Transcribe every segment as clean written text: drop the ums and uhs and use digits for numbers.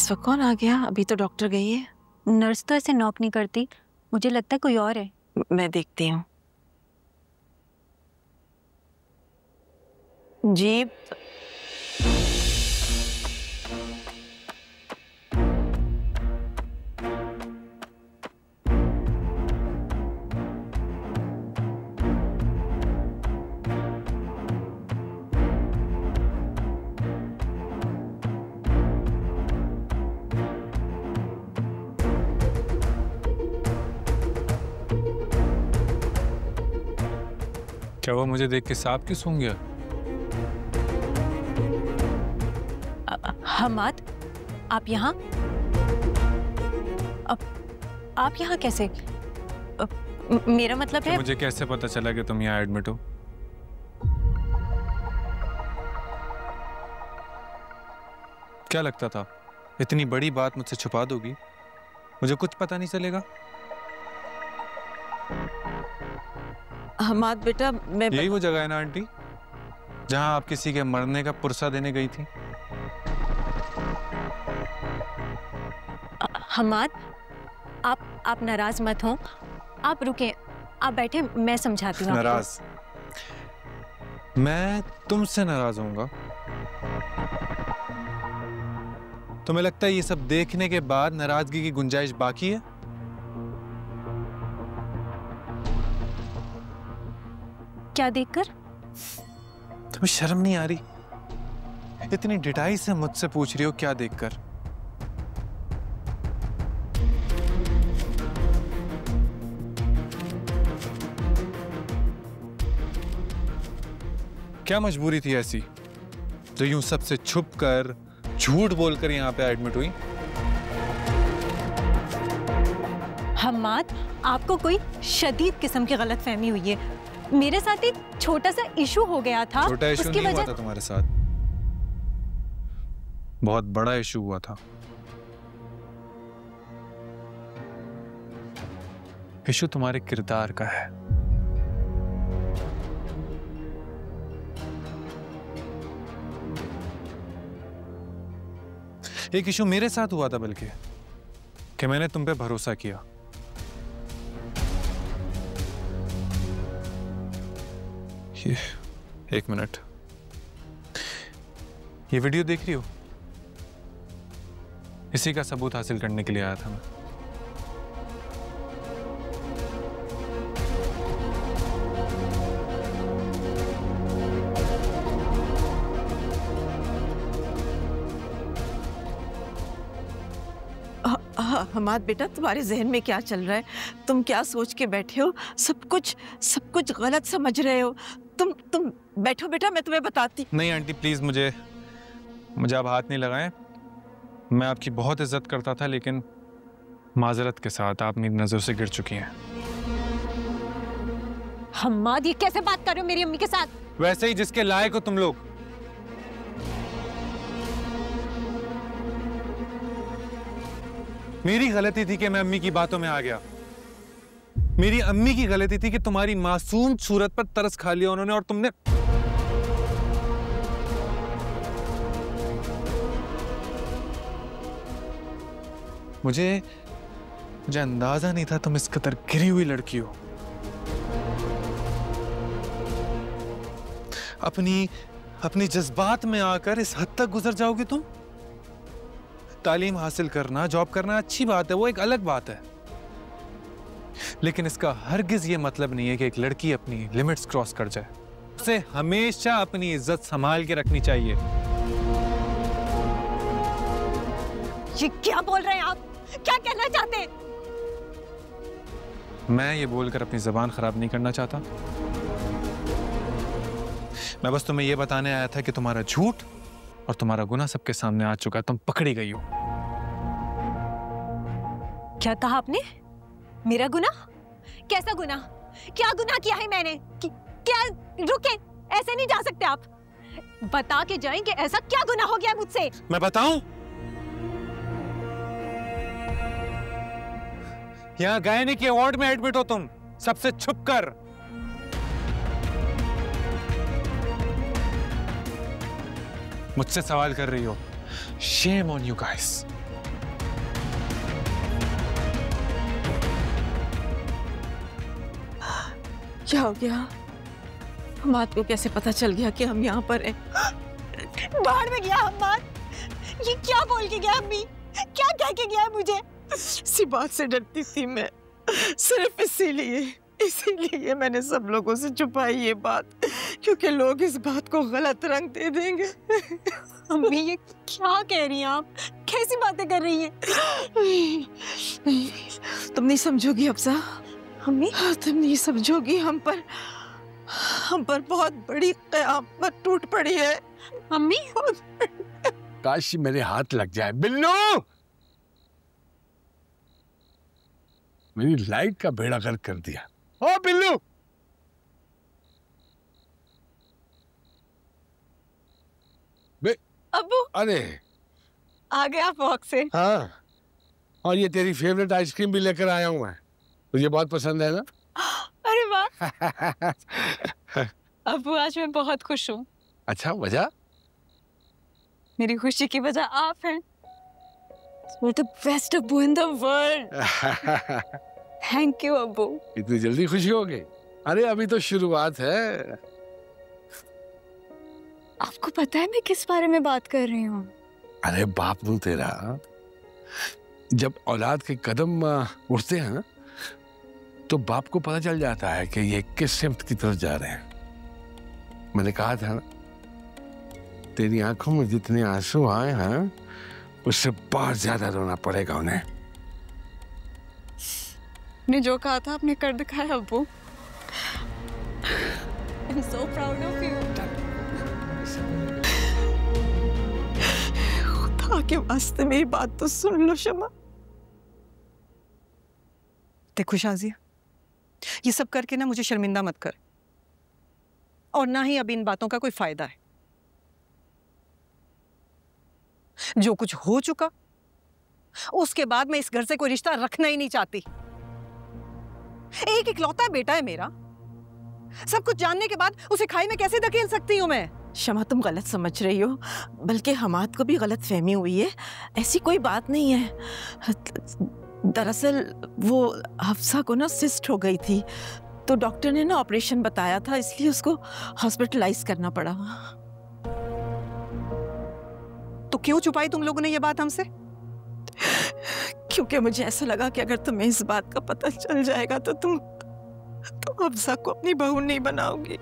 इस वक्त कौन आ गया? अभी तो डॉक्टर गई है। नर्स तो ऐसे नॉक नहीं करती, मुझे लगता है कोई और है। मैं देखती हूँ। जी क्या वो मुझे देख के सांप क्यों सूंघ गया? हमाद, आप यहाँ? आप यहाँ कैसे? मेरा मतलब है मुझे कैसे पता चला कि तुम यहाँ एडमिट हो? क्या लगता था इतनी बड़ी बात मुझसे छुपा दोगी? मुझे कुछ पता नहीं चलेगा? हमाद बेटा, मैं यही वो जगह है ना आंटी, जहां आप किसी के मरने का पुरसा देने गई थी? हमाद, आप नाराज मत हो, आप रुके, आप बैठे, मैं समझाती हूँ। नाराज? मैं तुमसे नाराज होऊंगा? तुम्हें लगता है ये सब देखने के बाद नाराजगी की गुंजाइश बाकी है? क्या देखकर? तुम्हें शर्म नहीं आ रही? इतनी डिटाई से मुझसे पूछ रही हो क्या देखकर? क्या मजबूरी थी ऐसी जो यूं सबसे छुप कर झूठ बोलकर यहाँ पे एडमिट हुई? हम्माद, आपको कोई शदीद किस्म की गलतफहमी हुई है। मेरे साथ एक छोटा सा इशू हो गया था। छोटा इशू नहीं हुआ था तुम्हारे साथ, बहुत बड़ा इशू हुआ था। इशू तुम्हारे किरदार का है। एक इशू मेरे साथ हुआ था, बल्कि कि मैंने तुम पे भरोसा किया। ये एक मिनट, ये वीडियो देख रही हो? इसी का सबूत हासिल करने के लिए आया था मैं। हमाद बेटा, तुम्हारे जहन में क्या चल रहा है? तुम क्या सोच के बैठे हो? सब कुछ गलत समझ रहे हो। तुम बैठो बेटा, मैं तुम्हें बताती। नहीं आंटी प्लीज, मुझे आप हाथ नहीं लगाएं। मैं आपकी बहुत इज्जत करता था, लेकिन माजरत के साथ आप मेरी नजरों से गिर चुकी हैं। हम्माद, ये कैसे बात कर रहे हो मेरी अम्मी के साथ? वैसे ही जिसके लायक हो तुम लोग। मेरी गलती थी कि मैं अम्मी की बातों में आ गया। मेरी अम्मी की गलती थी कि तुम्हारी मासूम सूरत पर तरस खा लिया उन्होंने, और तुमने मुझे अंदाजा नहीं था तुम इस कदर गिरी हुई लड़की हो। अपनी जज्बात में आकर इस हद तक गुजर जाओगे तुम? तालीम हासिल करना, जॉब करना अच्छी बात है, वो एक अलग बात है, लेकिन इसका हरगिज ये मतलब नहीं है कि एक लड़की अपनी लिमिट्स क्रॉस कर जाए। उसे हमेशा अपनी इज्जत संभाल के रखनी चाहिए। ये क्या बोल रहे हैं आप? क्या कहना चाहते हैं? मैं ये बोलकर अपनी जबान खराब नहीं करना चाहता। मैं बस तुम्हें ये बताने आया था कि तुम्हारा झूठ और तुम्हारा गुनाह सबके सामने आ चुका है। तुम पकड़ी गई हो। क्या कहा आपने? मेरा गुनाह? कैसा गुनाह? क्या गुनाह किया है मैंने? क्या? रुके, ऐसे नहीं जा सकते आप। बता के जाएं कि ऐसा क्या गुनाह हो गया मुझसे। मैं बताऊं? यहाँ गायनी के वार्ड में एडमिट हो तुम, सबसे छुप कर। मुझसे सवाल कर रही हो। Shame on you guys. क्या हो गया? हमाद को कैसे पता चल गया कि हम यहाँ पर हैं? बाहर में गया हमाद। ये क्या बोल के गया अम्मी? क्या कह के गया मुझे? इसी बात से डरती थी मैं, सिर्फ इसीलिए मैंने सब लोगों से छुपाई ये बात, क्योंकि लोग इस बात को गलत रंग दे देंगे। अम्मी ये क्या कह रही हैं आप? कैसी बातें कर रही हैं? तुम नहीं समझोगी अफसा। अम्मी तुम नहीं समझोगी, हम पर बहुत बड़ी क़यामत टूट पड़ी है। अम्मी काश मेरे हाथ लग जाए। बिल्लू, मेरी लाइट का बेड़ा गर्क कर दिया। ओ बिल्लू, अब्बू अरे आ गए आप वॉक से? हाँ, और ये तेरी फेवरेट आइसक्रीम भी लेकर आया हूँ मैं। तुझे बहुत पसंद है ना? अरे वाह। अब्बू आज मैं बहुत खुश हूँ। अच्छा, वजह? मेरी खुशी की वजह आप हैं। You're the best अब्बू in the world. Thank you अब्बू। इतनी जल्दी खुशी हो गई? अरे अभी तो शुरुआत है। आपको पता है मैं किस बारे में बात कर रही हूँ? अरे बाप नू तेरा, जब औलाद के कदम उठते हैं ना, तो बाप को पता चल जाता है कि ये किस सिमत की तरफ जा रहे हैं। मैंने कहा था ना, तेरी आंखों में जितने आंसू आए हैं उससे बहुत ज्यादा रोना पड़ेगा उन्हें। ने जो कहा था आपने कर दिखाया अब्बू। I'm so proud of you. खुदा के वास्ते मेरी बात तो सुन लो शमा। देखो शाजिया, ये सब करके ना मुझे शर्मिंदा मत कर, और ना ही अब इन बातों का कोई फायदा है। जो कुछ हो चुका, उसके बाद मैं इस घर से कोई रिश्ता रखना ही नहीं चाहती। एक इकलौता बेटा है मेरा, सब कुछ जानने के बाद उसे खाई में कैसे धकेल सकती हूँ मैं? शमा तुम गलत समझ रही हो, बल्कि हमाद को भी गलत फहमी हुई है। ऐसी कोई बात नहीं है। दरअसल वो हफ्सा को ना सिस्ट हो गई थी, तो डॉक्टर ने ना ऑपरेशन बताया था, इसलिए उसको हॉस्पिटलाइज करना पड़ा। तो क्यों छुपाई तुम लोगों ने ये बात हमसे? क्योंकि मुझे ऐसा लगा कि अगर तुम्हें इस बात का पता चल जाएगा तो तुम हफ्सा को अपनी बहू नहीं बनाओगी।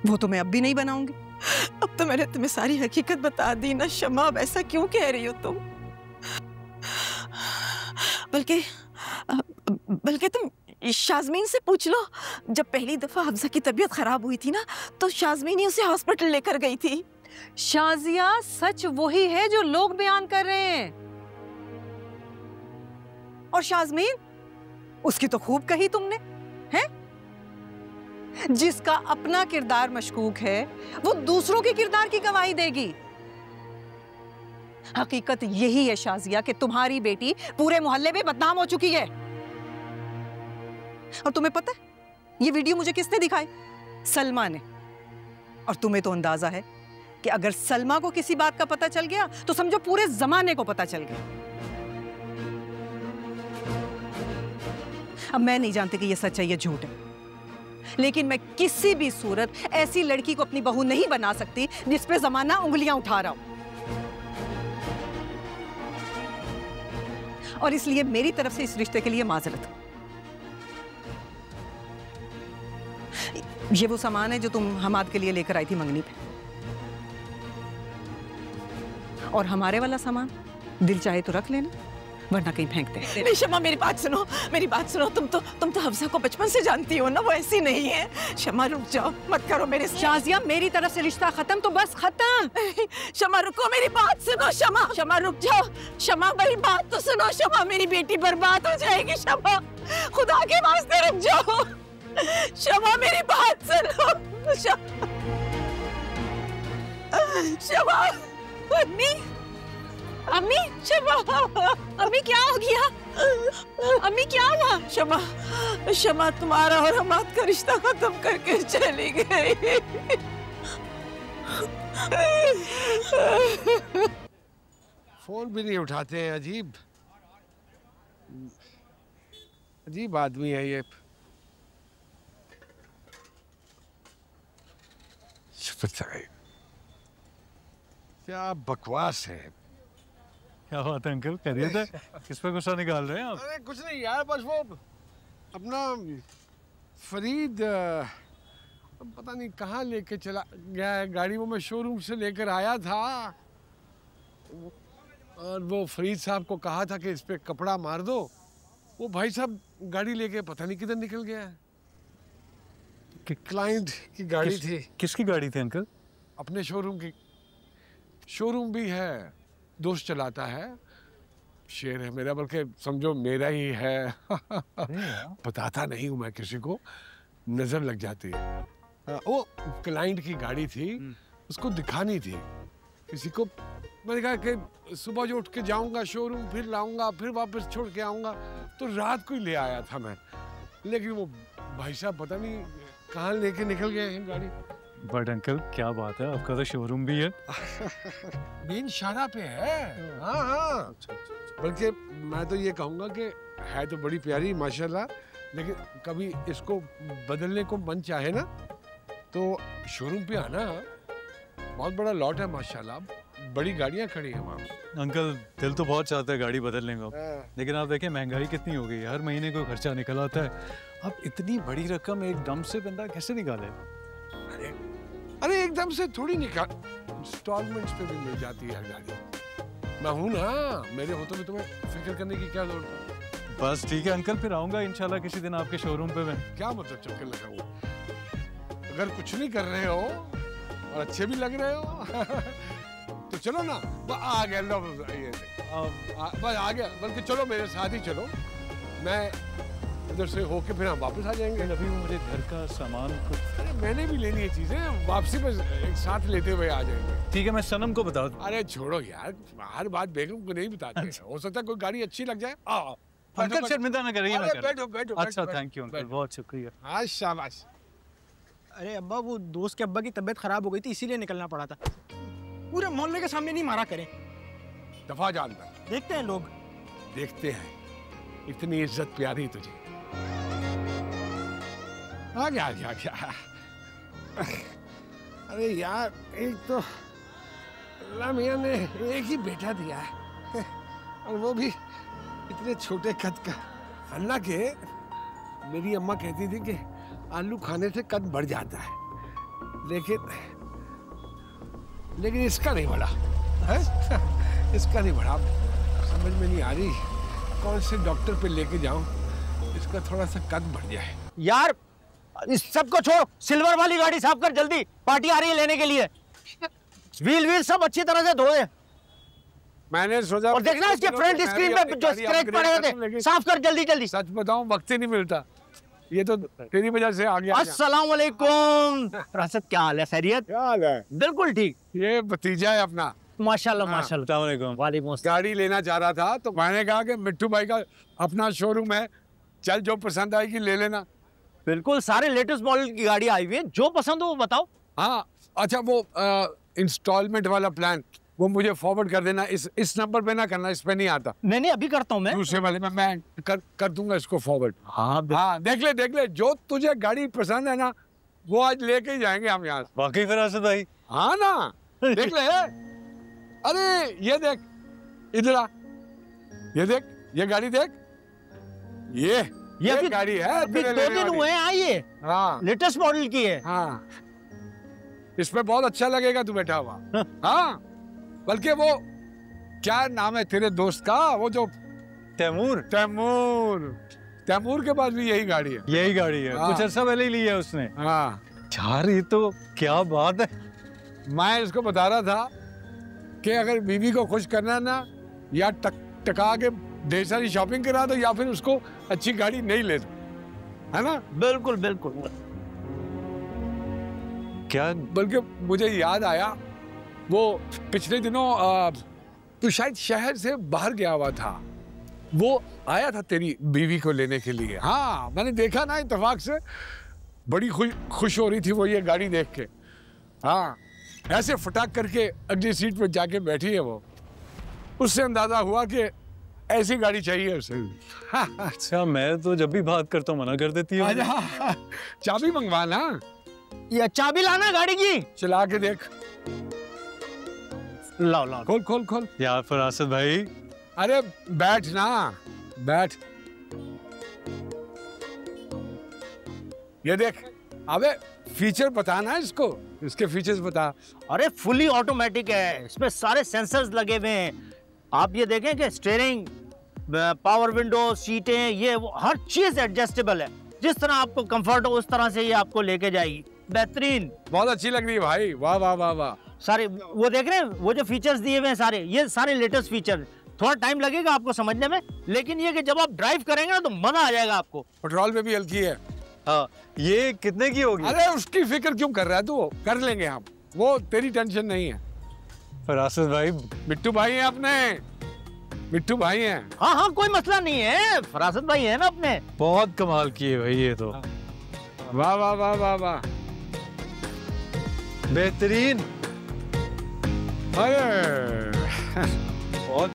वो तो मैं अब भी नहीं बनाऊंगी। अब तो मैंने तुम्हें सारी हकीकत बता दी ना शमा, अब ऐसा क्यों कह रही हो तुम? बल्कि तुम शाज़मीन से पूछ लो। जब पहली दफा हफ्सा की तबीयत खराब हुई थी ना, तो शाज़मीन ही उसे हॉस्पिटल लेकर गई थी। शाजिया, सच वही है जो लोग बयान कर रहे हैं। और शाज़मीन, उसकी तो खूब कही तुमने, हैं? जिसका अपना किरदार मशकूक है, वो दूसरों के किरदार की गवाही देगी। हकीकत यही है शाजिया कि तुम्हारी बेटी पूरे मोहल्ले में बदनाम हो चुकी है। और तुम्हें पता है, ये वीडियो मुझे किसने दिखाई? सलमा ने। और तुम्हें तो अंदाजा है कि अगर सलमा को किसी बात का पता चल गया तो समझो पूरे जमाने को पता चल गया। अब मैं नहीं जानती कि ये सच है या झूठ है, लेकिन मैं किसी भी सूरत ऐसी लड़की को अपनी बहू नहीं बना सकती जिस पे जमाना उंगलियां उठा रहा हो। और इसलिए मेरी तरफ से इस रिश्ते के लिए माजरत। ये वो सामान है जो तुम हमाद के लिए लेकर आई थी मंगनी पे, और हमारे वाला सामान दिल चाहे तो रख लेना, वरना कहीं फेंक दे। नहीं शमा, मेरी बात सुनो, मेरी बात सुनो। तुम तो हफ्सा को बचपन से जानती हो ना, वो ऐसी नहीं है। शमा रुक जाओ, मत करो मेरे साथ। शाजिया, मेरी तरफ से रिश्ता खत्म तो बस खत्म। शमा रुको, मेरी बात सुनो। शमा रुक जाओ। शमा मेरी बात तो सुनो। शमा, मेरी बेटी बर्बाद हो जाएगी। शमा, खुदा के वास्ते रुक जाओ। शमा, मेरी बात सुनो। शमा, अम्मी, शमा, अम्मी क्या हो गया? अम्मी क्या हुआ? शमा तुम्हारा और हमाद का रिश्ता खत्म करके चली गई। फोन भी नहीं उठाते हैं। अजीब आदमी है ये। क्या बकवास है। क्या बात है अंकल, खैरियत है? किस पे गुस्सा निकाल रहे हैं आप? अरे कुछ नहीं यार, बस वो अपना फरीद पता नहीं कहाँ लेके चला गया है गाड़ी। वो मैं शोरूम से लेकर आया था और वो फरीद साहब को कहा था कि इस पे कपड़ा मार दो। वो भाई साहब गाड़ी लेके पता नहीं किधर निकल गया है। क्लाइंट की गाड़ी थी। किसकी गाड़ी थी अंकल? अपने शोरूम की। शोरूम भी है, दोस्त चलाता है, शेर है मेरा, बल्कि समझो मेरा ही है। बताता नहीं हूँ मैं किसी को, नजर लग जाती है। वो क्लाइंट की गाड़ी थी, उसको दिखानी थी किसी को। मैंने कहा कि सुबह जो उठ के जाऊंगा शोरूम, फिर लाऊंगा, फिर वापस छोड़ के आऊंगा, तो रात को ही ले आया था मैं। लेकिन वो भाई साहब पता नहीं कहाँ लेके निकल गए हैं गाड़ी। बट अंकल क्या बात है, आपका तो शोरूम भी है। मेन शारा पे है। हाँ हाँ, बल्कि मैं तो ये कहूँगा कि है तो बड़ी प्यारी माशाल्लाह, लेकिन कभी इसको बदलने को मन चाहे ना तो शोरूम पे आना। बहुत बड़ा लॉट है माशाल्लाह, बड़ी गाड़ियाँ खड़ी हैं वहाँ। अंकल दिल तो बहुत चाहता है गाड़ी बदलने का, लेकिन आप देखें महंगाई कितनी हो गई है, हर महीने कोई खर्चा निकल आता है। अब इतनी बड़ी रकम एकदम से बंदा कैसे निकाले? अरे एकदम से थोड़ी निकाल, इंस्टॉलमेंट्स पे भी मिल जाती है गाड़ी। मैं हूं ना, मेरे होते में तुम्हें फिक्र करने की क्या जरूरत है। बस ठीक है अंकल, फिर आऊंगा इंशाल्लाह किसी दिन आपके शोरूम पे मैं। क्या मतलब चक्कर लगाऊं? अगर कुछ नहीं कर रहे हो और अच्छे भी लग रहे हो तो चलो ना। आ गया, लो ये बस आ गया। बल्कि चलो मेरे साथ ही चलो, मैं उधर से होके फिर हम वापस आ जाएंगे। अभी मुझे घर का सामान कुछ, अरे मैंने भी लेनी है चीजें, वापसी में एक साथ लेते हुए आ जाएंगे। ठीक है मैं सनम को बता दूं। अरे छोड़ो यार, हर बात बेगम को नहीं बताते। हो सकता है कोई गाड़ी अच्छी लग जाए। अंकल शर्मिंदा ना करिए। बैठो बैठो। अच्छा थैंक यू अंकल, बहुत शुक्रिया। हाँ शाबाश। अरे अब्बा, वो दोस्त के अब्बा की तबीयत खराब हो गई थी, इसीलिए निकलना पड़ा था। पूरे मोहल्ले के सामने नहीं मारा करें। दफा जानता, देखते हैं लोग। देखते हैं, इतनी इज्जत प्यारी तुझे। आ गया आ गया आ गया। अरे यार, एक तो अल्लाह मियां ने एक ही बेटा दिया है और वो भी इतने छोटे कद का। अल्लाह के, मेरी अम्मा कहती थी कि आलू खाने से कद बढ़ जाता है, लेकिन इसका नहीं बढ़ा है। इसका नहीं बढ़ा। समझ में नहीं आ रही कौन से डॉक्टर पे लेके जाऊं, इसका थोड़ा सा कद बढ़ जाए। यार इस सबको छोड़ो, सिल्वर वाली गाड़ी साफ कर जल्दी, पार्टी आ रही है लेने के लिए। व्हील सब अच्छी तरह से धोए। मैंने सोचा, और देखना इसके फ्रंट स्क्रीन पे जो स्क्रैच पड़े हुए थे, साफ कर जल्दी जल्दी। सच बताऊं, वक्त ही नहीं मिलता। ये तो तेरी वजह से आ गया। अस्सलाम वालेकुम। राशिद, क्या हाल है? खैरियत? क्या हाल है? बिल्कुल ठीक। ये भतीजा है अपना। माशाल्लाह माशाल्लाह। वालेकुम। गाड़ी लेना चाह रहा था तो मैंने कहा कि मिट्टू भाई का अपना शोरूम है, चल जो पसंद आएगी ले लेना। बिल्कुल, सारे लेटेस्ट मॉडल की गाड़ी आई हुई है, जो पसंद हो वो बताओ। हाँ अच्छा, वो इंस्टॉलमेंट वाला प्लान वो मुझे फॉरवर्ड कर देना। इस नंबर पे ना करना, इस पे नहीं आता। नहीं अभी करता हूँ मैं। दूसरे वाले में मैं कर दूंगा इसको फॉरवर्ड। हाँ देख ले जो तुझे गाड़ी पसंद है ना, वो आज लेके ही जाएंगे हम यहाँ। वाकई फिर राशिद भाई? हाँ ना, देख ले। अरे ये देख, इधर आ, ये देख, ये गाड़ी देख, ये गाड़ी है। अभी 2 दिन हुए हैं आइए। हाँ, लेटेस्ट मॉडल की है। हाँ, इसमें बहुत अच्छा लगेगा तू बैठा हुआ। हाँ, बल्कि वो क्या नाम है तेरे दोस्त का, वो जो तैमूर के पास भी यही गाड़ी है। यही गाड़ी है। हाँ। कुछ अर्सा पहले ही ली है उसने। हाँ यार ये तो क्या बात है। मैं इसको बता रहा था कि अगर बीवी को खुश करना है ना, या टका के ढेर सारी शॉपिंग करा दो, या फिर उसको अच्छी गाड़ी नहीं ले दो, है ना? बिल्कुल बिल्कुल। क्या? बल्कि मुझे याद आया, वो पिछले दिनों तू शायद शहर से बाहर गया हुआ था, वो आया था तेरी बीवी को लेने के लिए। हाँ, मैंने देखा ना, इत्तेफाक से बड़ी खुश हो रही थी वो ये गाड़ी देख के। हाँ, ऐसे फटाक करके अगली सीट पर जाके बैठी है वो। उससे अंदाजा हुआ कि ऐसी गाड़ी चाहिए उसे। अच्छा, मैं तो जब भी बात करता हूँ मना कर देती हूँ। चाबी मंगवाना। ये चाबी लाना गाड़ी की। चला के देख। लाओ लाओ। खोल खोल खोल। यार फरासत भाई, अरे बैठ ना, बैठ। ये देख, अबे फीचर बता ना इसको, इसके फीचर्स बता। अरे फुली ऑटोमेटिक है, इसमें सारे सेंसर्स लगे हुए हैं। आप ये देखें कि स्टीयरिंग, पावर विंडो, सीटें, ये वो हर चीज एडजस्टेबल है। जिस तरह आपको कंफर्ट हो उस तरह से ये आपको लेके जाएगी। बेहतरीन, बहुत अच्छी लग रही है भाई, वाह वाह वाह वाह। सारे वो देख रहे हैं, वो जो फीचर्स दिए हुए हैं सारे, ये सारे लेटेस्ट फीचर। थोड़ा टाइम लगेगा आपको समझने में, लेकिन ये कि जब आप ड्राइव करेंगे ना तो मजा आ जाएगा आपको। पेट्रोल पे भी हल्की है। हाँ, ये कितने की होगी? अरे उसकी फिक्र क्यों कर रहा है तू, कर लेंगे हम, वो तेरी टेंशन नहीं है। फरासत भाई, मिट्टू भाई हैं अपने, मिट्टू भाई हैं। हाँ हाँ, कोई मसला नहीं है, फरासत भाई है ना अपने। बहुत कमाल की है भाई ये तो। वाह वाह वाह वाह वाह, बेहतरीन। अरे